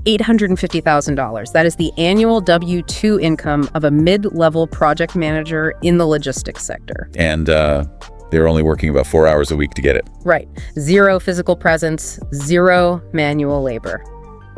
$850,000. That is the annual W-2 income of a mid-level project manager in the logistics sector. And they're only working about 4 hours a week to get it. Right. Zero physical presence, zero manual labor.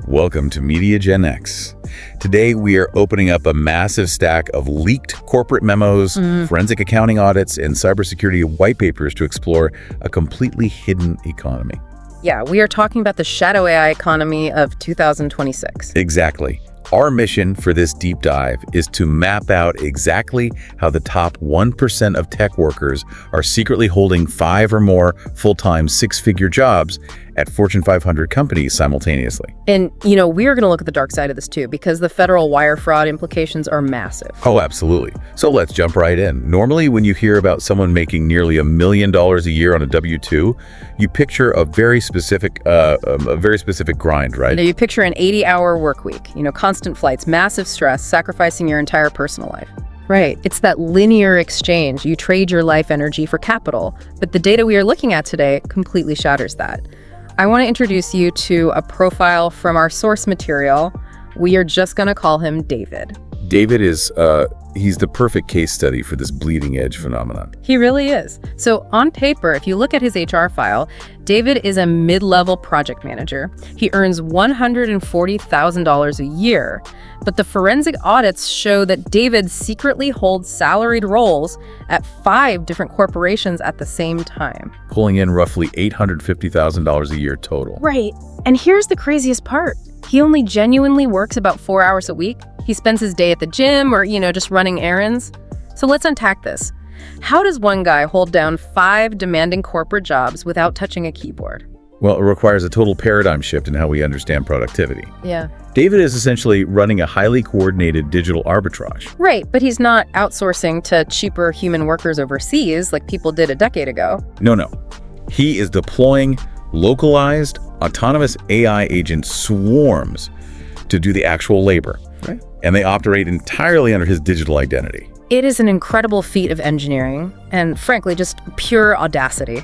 Welcome to MediaGenX. Today, we are opening up a massive stack of leaked corporate memos, forensic accounting audits, and cybersecurity white papers to explore a completely hidden economy. Yeah, we are talking about the shadow AI economy of 2026. Exactly. Our mission for this deep dive is to map out exactly how the top 1% of tech workers are secretly holding 5 or more full-time six-figure jobs at Fortune 500 companies simultaneously. And, we are going to look at the dark side of this too, because the federal wire fraud implications are massive. Oh, absolutely. So let's jump right in. Normally, when you hear about someone making nearly $1 million a year on a W-2, you picture a very specific grind, right? You picture an 80-hour work week, constant flights, massive stress, sacrificing your entire personal life. Right. It's that linear exchange. You trade your life energy for capital. But the data we are looking at today completely shatters that. I want to introduce you to a profile from our source material. We are just going to call him David. David is, he's the perfect case study for this bleeding edge phenomenon. He really is. So on paper, if you look at his HR file, David is a mid-level project manager. He earns $140,000 a year. But the forensic audits show that David secretly holds salaried roles at 5 different corporations at the same time, pulling in roughly $850,000 a year total. Right. And here's the craziest part. He only genuinely works about 4 hours a week. He spends his day at the gym or, just running errands. So let's unpack this. How does one guy hold down 5 demanding corporate jobs without touching a keyboard? Well, it requires a total paradigm shift in how we understand productivity. Yeah. David is essentially running a highly coordinated digital arbitrage. Right, but he's not outsourcing to cheaper human workers overseas like people did a decade ago. No. He is deploying localized, autonomous AI agent swarms to do the actual labor. Right. And they operate entirely under his digital identity. It is an incredible feat of engineering and, frankly, just pure audacity.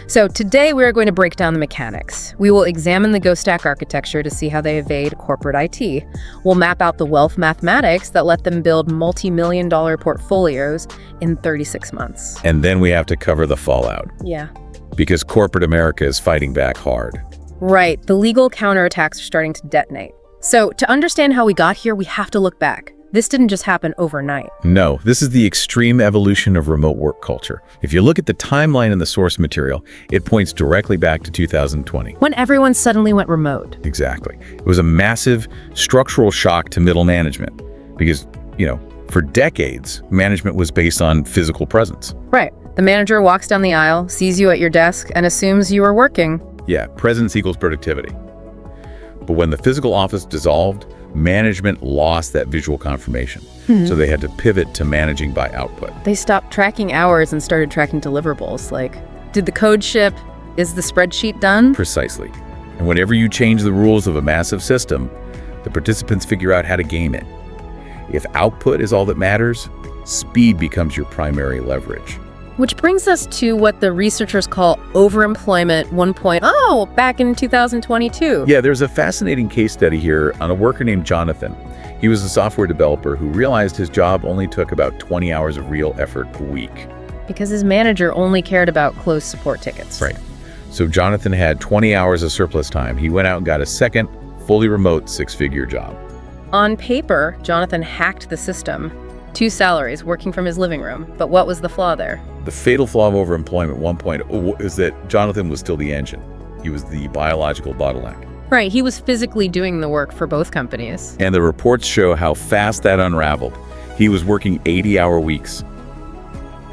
So today we are going to break down the mechanics. We will examine the Go Stack architecture to see how they evade corporate IT. We'll map out the wealth mathematics that let them build multi-million-dollar portfolios in 36 months. And then we have to cover the fallout. Yeah. Because corporate America is fighting back hard. Right. The legal counterattacks are starting to detonate. So to understand how we got here, we have to look back. This didn't just happen overnight. No, this is the extreme evolution of remote work culture. If you look at the timeline in the source material, it points directly back to 2020. When everyone suddenly went remote. Exactly. It was a massive structural shock to middle management because, for decades, management was based on physical presence. Right. The manager walks down the aisle, sees you at your desk, and assumes you are working. Yeah, presence equals productivity. But when the physical office dissolved, management lost that visual confirmation. So they had to pivot to managing by output. They stopped tracking hours and started tracking deliverables. Like, did the code ship? Is the spreadsheet done? Precisely. And whenever you change the rules of a massive system, the participants figure out how to game it. If output is all that matters, speed becomes your primary leverage. Which brings us to what the researchers call overemployment 1.0 back in 2022. Yeah, there's a fascinating case study here on a worker named Jonathan. He was a software developer who realized his job only took about 20 hours of real effort a week. Because his manager only cared about closed support tickets. Right. So Jonathan had 20 hours of surplus time. He went out and got a second, fully remote 6-figure job. On paper, Jonathan hacked the system. 2 salaries, working from his living room. But what was the flaw there? The fatal flaw of overemployment 1.0 is that Jonathan was still the engine. He was the biological bottleneck. Right, he was physically doing the work for both companies. And the reports show how fast that unraveled. He was working 80-hour weeks.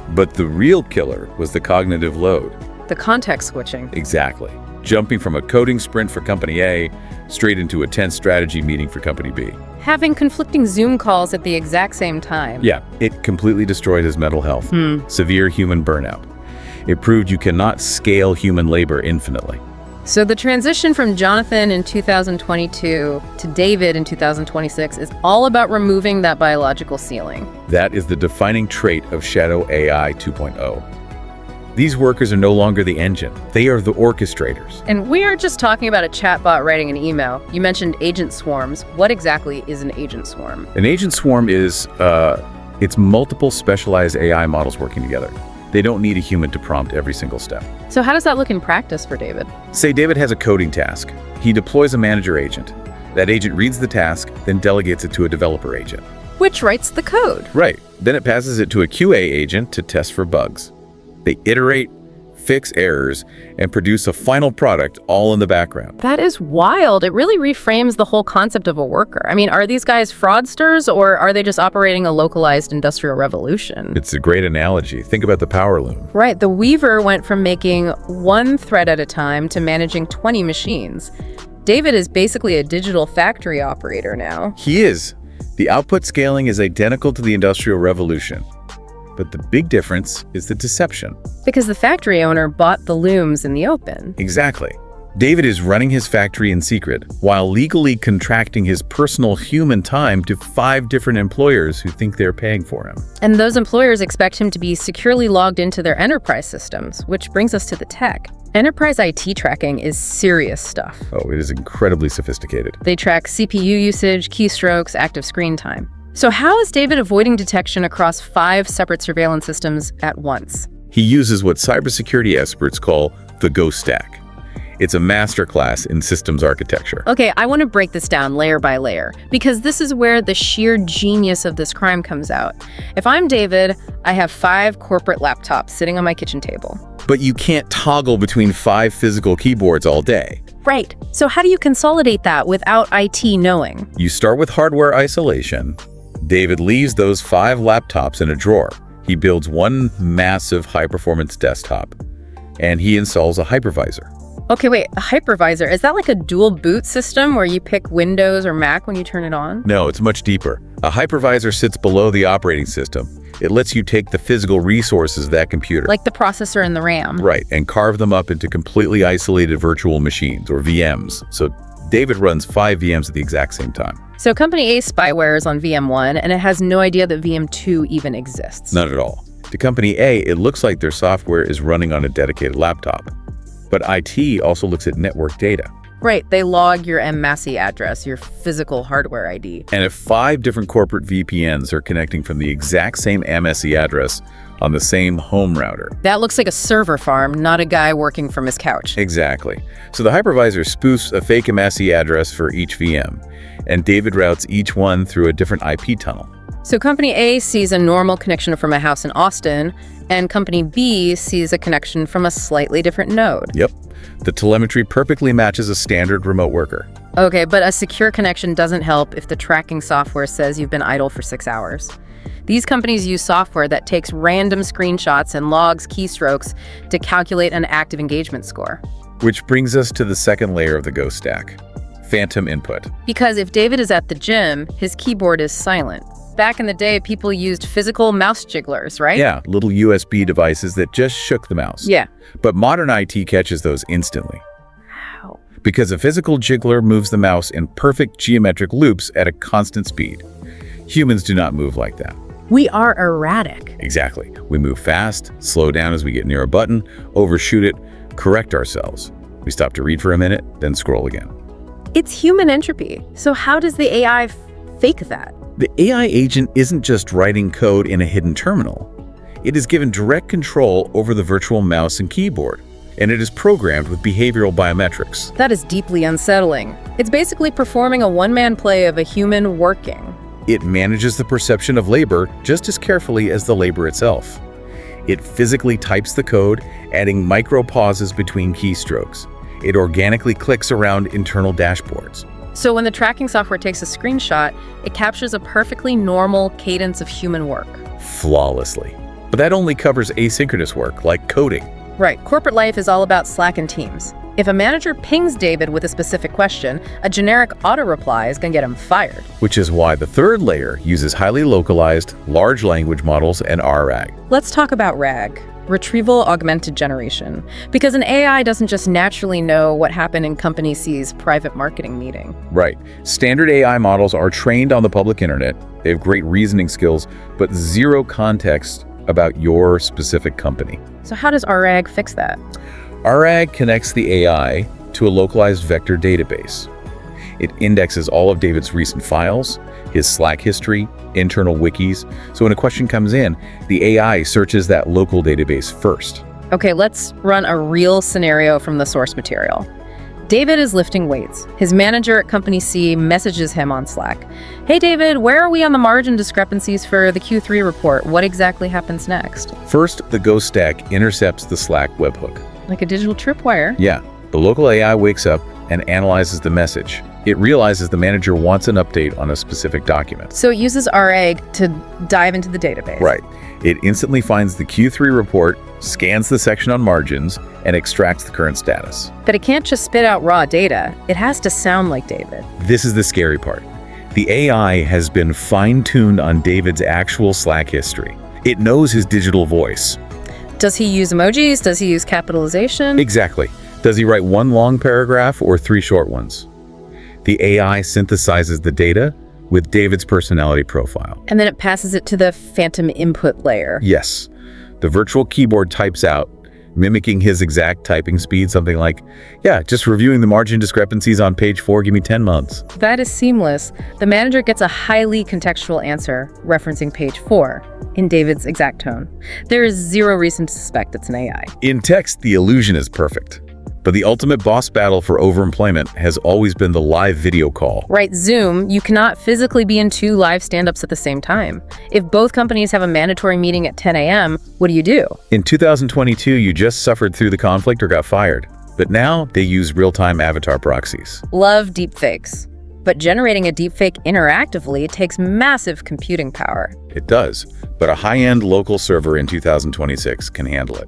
But the real killer was the cognitive load. The context switching. Exactly. Jumping from a coding sprint for Company A straight into a tense strategy meeting for Company B. Having conflicting Zoom calls at the exact same time. Yeah, it completely destroyed his mental health. Severe human burnout. It proved you cannot scale human labor infinitely. So the transition from Jonathan in 2022 to David in 2026 is all about removing that biological ceiling. That is the defining trait of Shadow AI 2.0. These workers are no longer the engine. They are the orchestrators. And we aren't just talking about a chatbot writing an email. You mentioned agent swarms. What exactly is an agent swarm? An agent swarm is, it's multiple specialized AI models working together. They don't need a human to prompt every single step. So how does that look in practice for David? Say David has a coding task. He deploys a manager agent. That agent reads the task, then delegates it to a developer agent. Which writes the code. Right. Then it passes it to a QA agent to test for bugs. They iterate, fix errors, and produce a final product all in the background. That is wild. It really reframes the whole concept of a worker. I mean, are these guys fraudsters, or are they just operating a localized industrial revolution? It's a great analogy. Think about the power loom. Right. The weaver went from making one thread at a time to managing 20 machines. David is basically a digital factory operator now. He is. The output scaling is identical to the Industrial Revolution. But the big difference is the deception. Because the factory owner bought the looms in the open. Exactly. David is running his factory in secret while legally contracting his personal human time to 5 different employers who think they're paying for him. And those employers expect him to be securely logged into their enterprise systems, which brings us to the tech. Enterprise IT tracking is serious stuff. Oh, it is incredibly sophisticated. They track CPU usage, keystrokes, active screen time. So how is David avoiding detection across 5 separate surveillance systems at once? He uses what cybersecurity experts call the ghost stack. It's a masterclass in systems architecture. Okay, I want to break this down layer by layer, because this is where the sheer genius of this crime comes out. If I'm David, I have 5 corporate laptops sitting on my kitchen table. But you can't toggle between 5 physical keyboards all day. Right. So how do you consolidate that without IT knowing? You start with hardware isolation. David leaves those 5 laptops in a drawer. He builds one massive high-performance desktop, and he installs a hypervisor. Okay, wait, a hypervisor, is that like a dual boot system where you pick Windows or Mac when you turn it on? No, it's much deeper. A hypervisor sits below the operating system. It lets you take the physical resources of that computer. Like the processor and the RAM. Right, and carve them up into completely isolated virtual machines, or VMs. So David runs 5 VMs at the exact same time. So Company A's spyware is on VM1, and it has no idea that VM2 even exists. Not at all. To Company A, it looks like their software is running on a dedicated laptop. But IT also looks at network data. Right, they log your MMASI address, your physical hardware ID. And if 5 different corporate VPNs are connecting from the exact same MSE address on the same home router. That looks like a server farm, not a guy working from his couch. Exactly. So the hypervisor spoofs a fake MSE address for each VM, and David routes each one through a different IP tunnel. So Company A sees a normal connection from a house in Austin, and Company B sees a connection from a slightly different node. Yep. The telemetry perfectly matches a standard remote worker. Okay, but a secure connection doesn't help if the tracking software says you've been idle for 6 hours. These companies use software that takes random screenshots and logs keystrokes to calculate an active engagement score. Which brings us to the second layer of the ghost stack, phantom input. Because if David is at the gym, his keyboard is silent. Back in the day, people used physical mouse jigglers, right? Yeah, little USB devices that just shook the mouse. Yeah. But modern IT catches those instantly. How? Because a physical jiggler moves the mouse in perfect geometric loops at a constant speed. Humans do not move like that. We are erratic. Exactly. We move fast, slow down as we get near a button, overshoot it, correct ourselves. We stop to read for a minute, then scroll again. It's human entropy. So how does the AI fake that? The AI agent isn't just writing code in a hidden terminal. It is given direct control over the virtual mouse and keyboard, and it is programmed with behavioral biometrics. That is deeply unsettling. It's basically performing a one-man play of a human working. It manages the perception of labor just as carefully as the labor itself. It physically types the code, adding micro pauses between keystrokes. It organically clicks around internal dashboards. So when the tracking software takes a screenshot, it captures a perfectly normal cadence of human work. Flawlessly. But that only covers asynchronous work, like coding. Right, corporate life is all about Slack and Teams. If a manager pings David with a specific question, a generic auto-reply is going to get him fired. Which is why the third layer uses highly localized, large language models and RAG. Let's talk about RAG, Retrieval Augmented Generation, because an AI doesn't just naturally know what happened in Company C's private marketing meeting. Right. Standard AI models are trained on the public internet. They have great reasoning skills, but zero context about your specific company. So how does RAG fix that? RAG connects the AI to a localized vector database. It indexes all of David's recent files, his Slack history, internal wikis. So when a question comes in, the AI searches that local database first. Okay, let's run a real scenario from the source material. David is lifting weights. His manager at Company C messages him on Slack. Hey David, where are we on the margin discrepancies for the Q3 report? What exactly happens next? First, the Ghost stack intercepts the Slack webhook. Like a digital tripwire. Yeah, the local AI wakes up and analyzes the message. It realizes the manager wants an update on a specific document. So it uses RAG to dive into the database. Right. It instantly finds the Q3 report, scans the section on margins, and extracts the current status. But it can't just spit out raw data. It has to sound like David. This is the scary part. The AI has been fine-tuned on David's actual Slack history. It knows his digital voice. Does he use emojis? Does he use capitalization? Exactly. Does he write one long paragraph or 3 short ones? The AI synthesizes the data with David's personality profile. And then it passes it to the phantom input layer. Yes. The virtual keyboard types out, mimicking his exact typing speed, something like, yeah, just reviewing the margin discrepancies on page 4, give me 10 months. That is seamless. The manager gets a highly contextual answer, referencing page 4, in David's exact tone. There is zero reason to suspect it's an AI. In text, the illusion is perfect. But the ultimate boss battle for overemployment has always been the live video call. Right, Zoom, you cannot physically be in 2 live stand-ups at the same time. If both companies have a mandatory meeting at 10 a.m., what do you do? In 2022, you just suffered through the conflict or got fired. But now they use real-time avatar proxies. Love deepfakes. But generating a deepfake interactively takes massive computing power. It does, but a high-end local server in 2026 can handle it.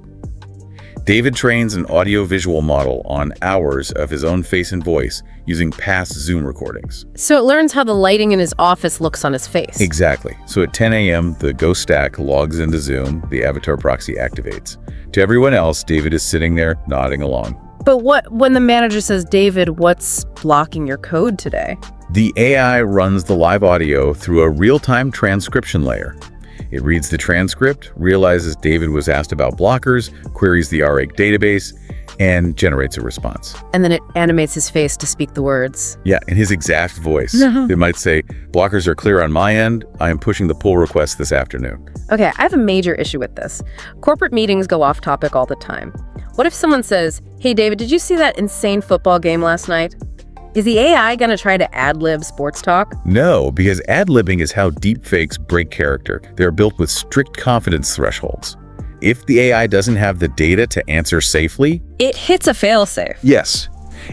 David trains an audio-visual model on hours of his own face and voice using past Zoom recordings. So it learns how the lighting in his office looks on his face. Exactly. So at 10 a.m., the Ghost stack logs into Zoom, the avatar proxy activates. To everyone else, David is sitting there nodding along. But what when the manager says, David, what's blocking your code today? The AI runs the live audio through a real-time transcription layer. It reads the transcript, realizes David was asked about blockers, queries the RAG database, and generates a response. And then it animates his face to speak the words. Yeah, in his exact voice. It might say, blockers are clear on my end. I am pushing the pull request this afternoon. Okay, I have a major issue with this. Corporate meetings go off topic all the time. What if someone says, hey, David, did you see that insane football game last night? Is the AI going to try to ad-lib sports talk? No, because ad-libbing is how deepfakes break character. They are built with strict confidence thresholds. If the AI doesn't have the data to answer safely, it hits a failsafe. yes,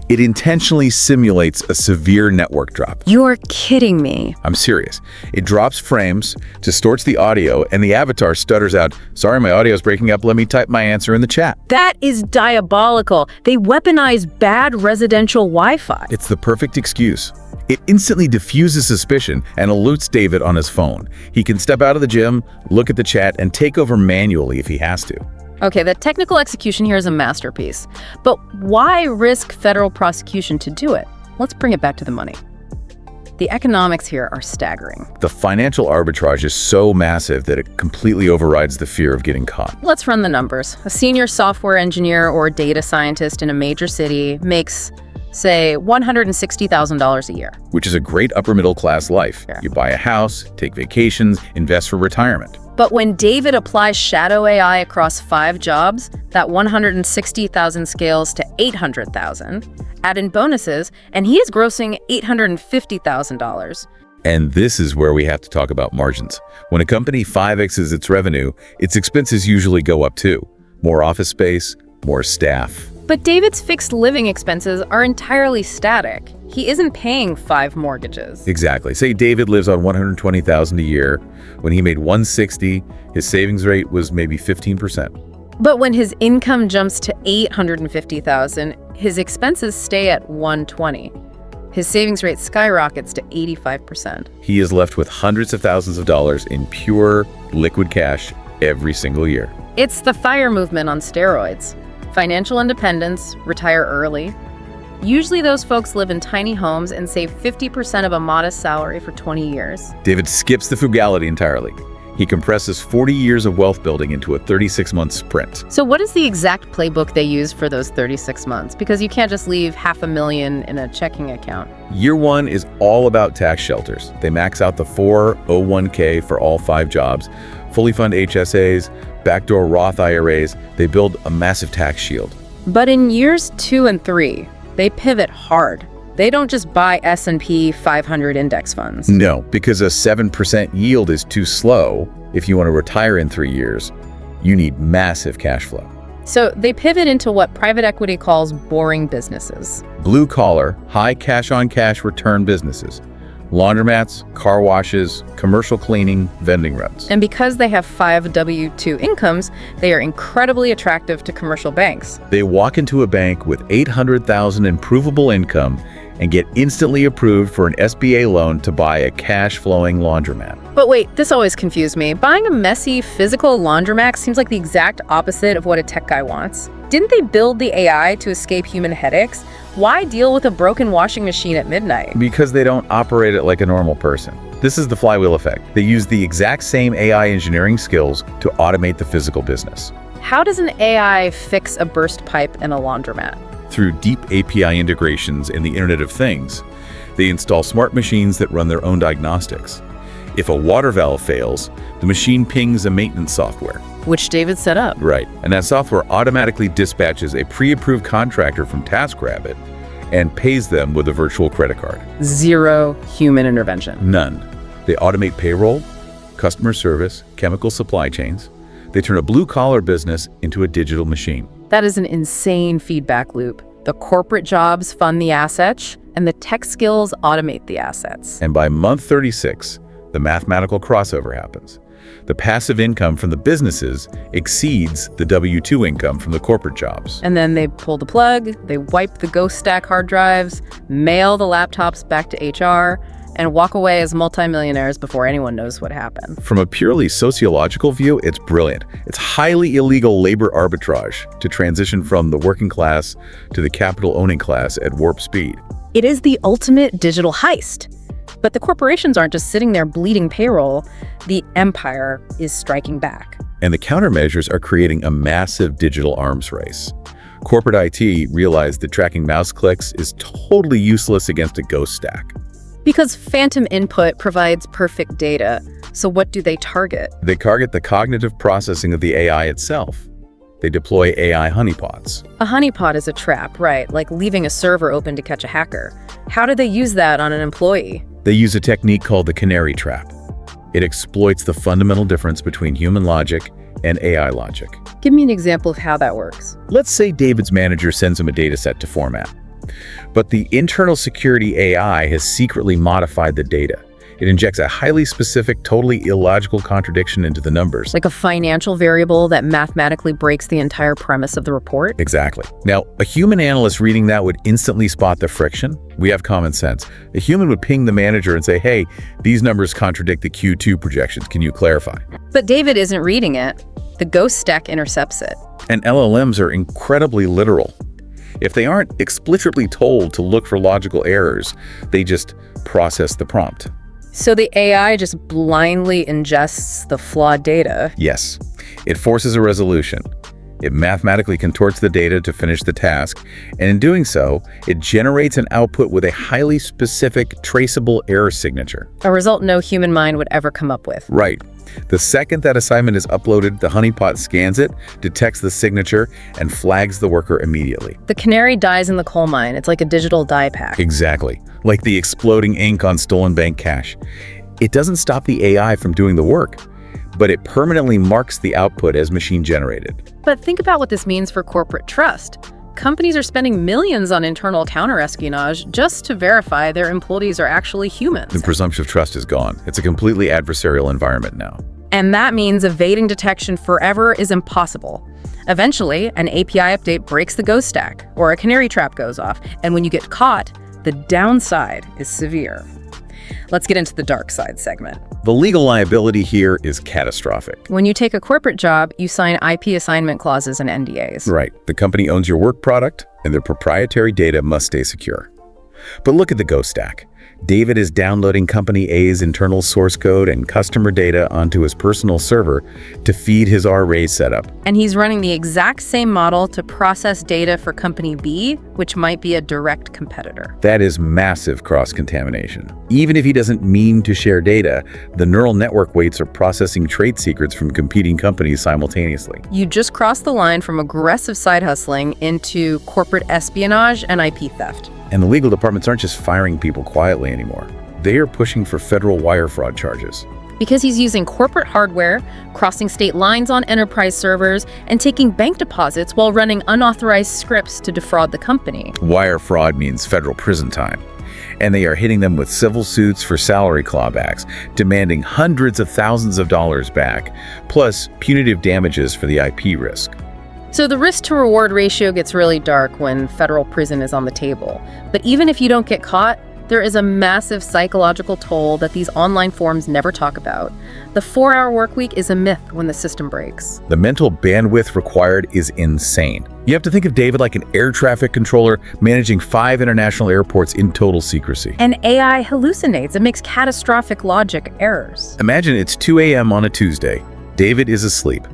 it intentionally simulates a severe network drop. You're kidding me. I'm serious. It drops frames, distorts the audio, and the avatar stutters out, sorry, my audio is breaking up, let me type my answer in the chat. That is diabolical. They weaponize bad residential Wi-Fi. It's the perfect excuse. It instantly diffuses suspicion and alerts David on his phone. He can step out of the gym, look at the chat, and take over manually if he has to. Okay, the technical execution here is a masterpiece. But why risk federal prosecution to do it? Let's bring it back to the money. The economics here are staggering. The financial arbitrage is so massive that it completely overrides the fear of getting caught. Let's run the numbers. A senior software engineer or data scientist in a major city makes, say, $160,000 a year. Which is a great upper middle class life. Yeah. You buy a house, take vacations, invest for retirement. But when David applies shadow AI across 5 jobs, that 160,000 scales to 800,000, add in bonuses, and he is grossing $850,000. And this is where we have to talk about margins. When a company 5x's its revenue, its expenses usually go up too. More office space, more staff. But David's fixed living expenses are entirely static. He isn't paying 5 mortgages. Exactly. Say David lives on $120,000 a year. When he made $160,000, his savings rate was maybe 15%. But when his income jumps to $850,000, his expenses stay at $120,000. His savings rate skyrockets to 85%. He is left with hundreds of thousands of dollars in pure liquid cash every single year. It's the FIRE movement on steroids. Financial independence, retire early. Usually those folks live in tiny homes and save 50% of a modest salary for 20 years. David skips the frugality entirely. He compresses 40 years of wealth building into a 36-month sprint. So what is the exact playbook they use for those 36 months? Because you can't just leave $500,000 in a checking account. Year one is all about tax shelters. They max out the 401k for all 5 jobs, fully fund HSAs, backdoor Roth IRAs. They build a massive tax shield. But in years 2 and 3, they pivot hard. They don't just buy S&P 500 index funds. No, because a 7% yield is too slow. If you want to retire in 3 years, you need massive cash flow. So they pivot into what private equity calls boring businesses. Blue-collar, high cash-on-cash return businesses. Laundromats, car washes, commercial cleaning, vending runs. And because they have 5 W-2 incomes, they are incredibly attractive to commercial banks. They walk into a bank with $800,000 in provable income and get instantly approved for an SBA loan to buy a cash-flowing laundromat. But wait, this always confused me. Buying a messy, physical laundromat seems like the exact opposite of what a tech guy wants. Didn't they build the AI to escape human headaches? Why deal with a broken washing machine at midnight? Because they don't operate it like a normal person. This is the flywheel effect. They use the exact same AI engineering skills to automate the physical business. How does an AI fix a burst pipe in a laundromat? Through deep API integrations in the Internet of Things, they install smart machines that run their own diagnostics. If a water valve fails, the machine pings a maintenance software. Which David set up. Right, and that software automatically dispatches a pre-approved contractor from TaskRabbit and pays them with a virtual credit card. 0 human intervention. None. They automate payroll, customer service, chemical supply chains. They turn a blue-collar business into a digital machine. That is an insane feedback loop. The corporate jobs fund the assets, and the tech skills automate the assets. And by month 36, the mathematical crossover happens. The passive income from the businesses exceeds the W-2 income from the corporate jobs. And then they pull the plug, they wipe the ghost stack hard drives, mail the laptops back to HR, and walk away as multimillionaires before anyone knows what happened. From a purely sociological view, it's brilliant. It's highly illegal labor arbitrage to transition from the working class to the capital-owning class at warp speed. It is the ultimate digital heist. But the corporations aren't just sitting there bleeding payroll. The empire is striking back. And the countermeasures are creating a massive digital arms race. Corporate IT realized that tracking mouse clicks is totally useless against a ghost stack. Because phantom input provides perfect data. So what do they target? They target the cognitive processing of the AI itself. They deploy AI honeypots. A honeypot is a trap, right? Like leaving a server open to catch a hacker. How do they use that on an employee? They use a technique called the canary trap. It exploits the fundamental difference between human logic and AI logic. Give me an example of how that works. Let's say David's manager sends him a data set to format, but the internal security AI has secretly modified the data. It injects a highly specific, totally illogical contradiction into the numbers. Like a financial variable that mathematically breaks the entire premise of the report? Exactly. Now, a human analyst reading that would instantly spot the friction. We have common sense. A human would ping the manager and say, hey, these numbers contradict the Q2 projections. Can you clarify? But David isn't reading it. The ghost stack intercepts it. And LLMs are incredibly literal. If they aren't explicitly told to look for logical errors, they just process the prompt. So the AI just blindly ingests the flawed data. Yes, it forces a resolution. It mathematically contorts the data to finish the task, and in doing so, it generates an output with a highly specific, traceable error signature. A result no human mind would ever come up with. Right. The second that assignment is uploaded, the honeypot scans it, detects the signature, and flags the worker immediately. The canary dies in the coal mine. It's like a digital die pack. Exactly. Like the exploding ink on stolen bank cash. It doesn't stop the AI from doing the work, but it permanently marks the output as machine-generated. But think about what this means for corporate trust. Companies are spending millions on internal counter-espionage just to verify their employees are actually humans. The presumption of trust is gone. It's a completely adversarial environment now. And that means evading detection forever is impossible. Eventually, an API update breaks the ghost stack, or a canary trap goes off, and when you get caught, the downside is severe. Let's get into the dark side segment. The legal liability here is catastrophic. When you take a corporate job, you sign IP assignment clauses and NDAs. Right. The company owns your work product, and their proprietary data must stay secure. But look at the ghost stack. David is downloading Company A's internal source code and customer data onto his personal server to feed his RA setup. And he's running the exact same model to process data for Company B, which might be a direct competitor. That is massive cross-contamination. Even if he doesn't mean to share data, the neural network weights are processing trade secrets from competing companies simultaneously. You just crossed the line from aggressive side hustling into corporate espionage and IP theft. And the legal departments aren't just firing people quietly anymore. They are pushing for federal wire fraud charges. Because he's using corporate hardware, crossing state lines on enterprise servers, and taking bank deposits while running unauthorized scripts to defraud the company. Wire fraud means federal prison time. And they are hitting them with civil suits for salary clawbacks, demanding hundreds of thousands of dollars back, plus punitive damages for the IP risk. So the risk-to-reward ratio gets really dark when federal prison is on the table. But even if you don't get caught, there is a massive psychological toll that these online forums never talk about. The 4-hour workweek is a myth when the system breaks. The mental bandwidth required is insane. You have to think of David like an air traffic controller managing 5 international airports in total secrecy. And AI hallucinates and makes catastrophic logic errors. Imagine it's 2 a.m. on a Tuesday. David is asleep.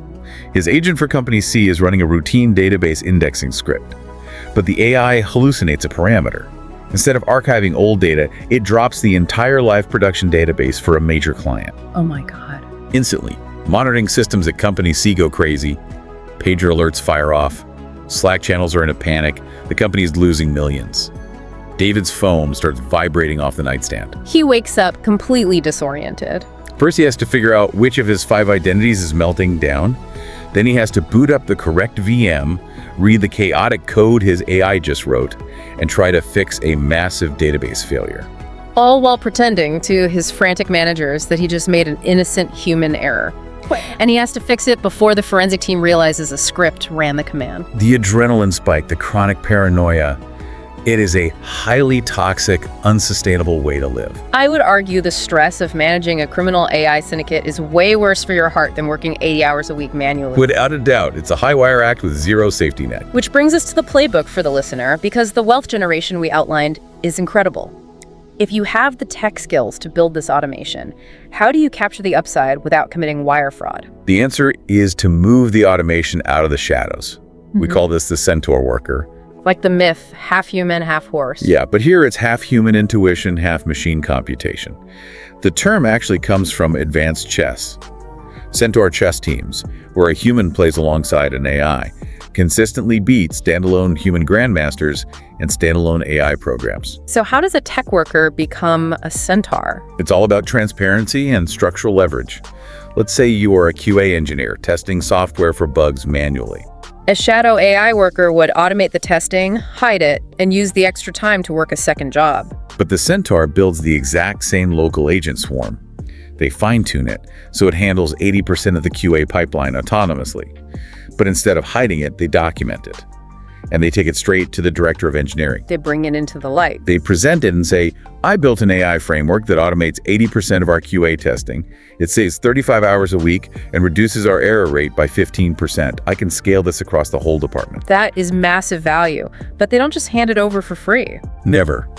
His agent for Company C is running a routine database indexing script. But the AI hallucinates a parameter. Instead of archiving old data, it drops the entire live production database for a major client. Oh my God. Instantly, monitoring systems at Company C go crazy. Pager alerts fire off. Slack channels are in a panic. The company is losing millions. David's phone starts vibrating off the nightstand. He wakes up completely disoriented. First, he has to figure out which of his 5 identities is melting down. Then he has to boot up the correct VM, read the chaotic code his AI just wrote, and try to fix a massive database failure. All while pretending to his frantic managers that he just made an innocent human error. And he has to fix it before the forensic team realizes a script ran the command. The adrenaline spike, the chronic paranoia, it is a highly toxic, unsustainable way to live. I would argue the stress of managing a criminal AI syndicate is way worse for your heart than working 80 hours a week manually. Without a doubt, it's a high-wire act with zero safety net. Which brings us to the playbook for the listener, because the wealth generation we outlined is incredible. If you have the tech skills to build this automation, how do you capture the upside without committing wire fraud? The answer is to move the automation out of the shadows. We call this the centaur worker. Like the myth, half human, half horse. Yeah, but here it's half human intuition, half machine computation. The term actually comes from advanced chess. Centaur chess teams, where a human plays alongside an AI, consistently beat standalone human grandmasters and standalone AI programs. So how does a tech worker become a centaur? It's all about transparency and structural leverage. Let's say you are a QA engineer testing software for bugs manually. A shadow AI worker would automate the testing, hide it, and use the extra time to work a second job. But the Centaur builds the exact same local agent swarm. They fine-tune it, so it handles 80% of the QA pipeline autonomously. But instead of hiding it, they document it. And they take it straight to the director of engineering. They bring it into the light. They present it and say, I built an AI framework that automates 80% of our QA testing. It saves 35 hours a week and reduces our error rate by 15%. I can scale this across the whole department. That is massive value, but they don't just hand it over for free. Never.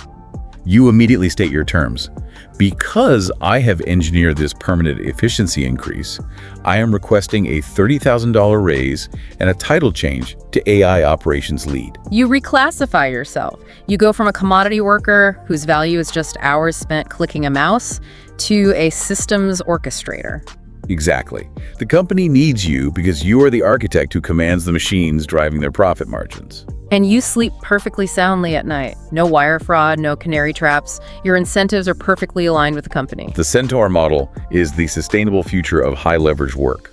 You immediately state your terms. Because I have engineered this permanent efficiency increase, I am requesting a $30,000 raise and a title change to AI operations lead. You reclassify yourself. You go from a commodity worker whose value is just hours spent clicking a mouse to a systems orchestrator. Exactly. The company needs you because you are the architect who commands the machines driving their profit margins. And you sleep perfectly soundly at night. No wire fraud, no canary traps. Your incentives are perfectly aligned with the company. The Centaur model is the sustainable future of high-leverage work.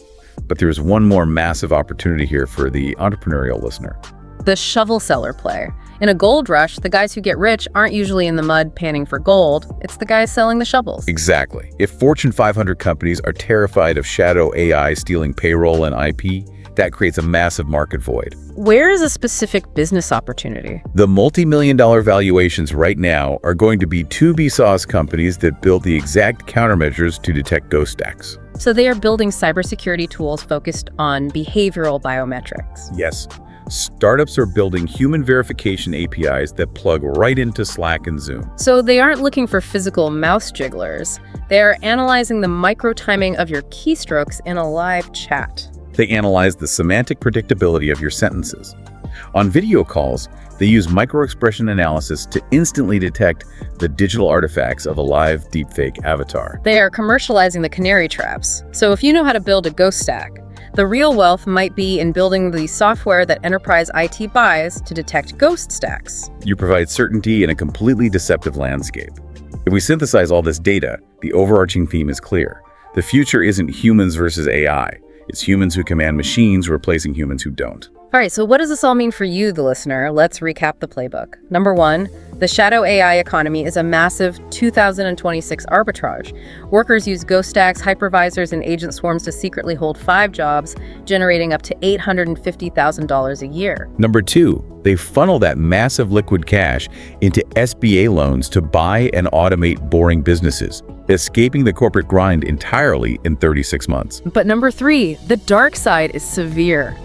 But there's one more massive opportunity here for the entrepreneurial listener. The shovel seller play. In a gold rush, the guys who get rich aren't usually in the mud panning for gold. It's the guys selling the shovels. Exactly. If Fortune 500 companies are terrified of shadow AI stealing payroll and IP, that creates a massive market void. Where is a specific business opportunity? The multi-million-dollar valuations right now are going to be two Vsauce companies that build the exact countermeasures to detect ghost stacks. So they are building cybersecurity tools focused on behavioral biometrics. Yes. startups are building human verification APIs that plug right into Slack and Zoom. So they aren't looking for physical mouse jigglers. They are analyzing the micro-timing of your keystrokes in a live chat. They analyze the semantic predictability of your sentences. On video calls, they use microexpression analysis to instantly detect the digital artifacts of a live deepfake avatar. They are commercializing the canary traps. So if you know how to build a ghost stack, the real wealth might be in building the software that enterprise IT buys to detect ghost stacks. You provide certainty in a completely deceptive landscape. If we synthesize all this data, the overarching theme is clear. The future isn't humans versus AI. It's humans who command machines replacing humans who don't. All right, so what does this all mean for you, the listener? Let's recap the playbook. Number one, the shadow AI economy is a massive 2026 arbitrage. Workers use ghost stacks, hypervisors, and agent swarms to secretly hold 5 jobs, generating up to $850,000 a year. Number two, they funnel that massive liquid cash into SBA loans to buy and automate boring businesses, escaping the corporate grind entirely in 36 months. But number three, the dark side is severe.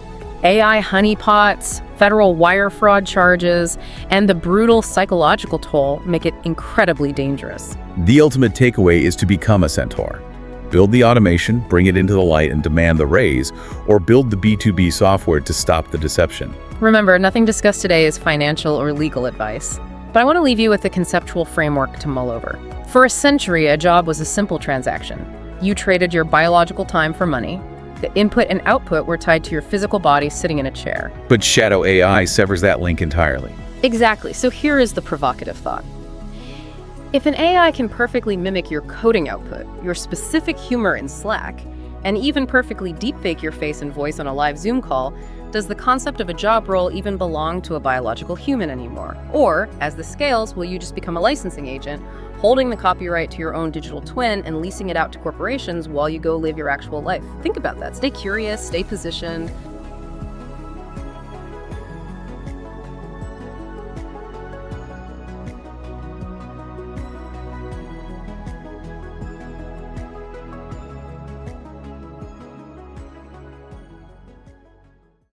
AI honeypots, federal wire fraud charges, and the brutal psychological toll make it incredibly dangerous. The ultimate takeaway is to become a centaur. Build the automation, bring it into the light, and demand the raise, or build the B2B software to stop the deception. Remember, nothing discussed today is financial or legal advice, but I want to leave you with a conceptual framework to mull over. For a century, a job was a simple transaction. You traded your biological time for money. The input and output were tied to your physical body sitting in a chair. But shadow AI severs that link entirely. Exactly. So here is the provocative thought. If an AI can perfectly mimic your coding output, your specific humor in Slack, and even perfectly deepfake your face and voice on a live Zoom call, does the concept of a job role even belong to a biological human anymore? Or, as this scales, will you just become a licensing agent, holding the copyright to your own digital twin and leasing it out to corporations while you go live your actual life? Think about that. Stay curious, stay positioned,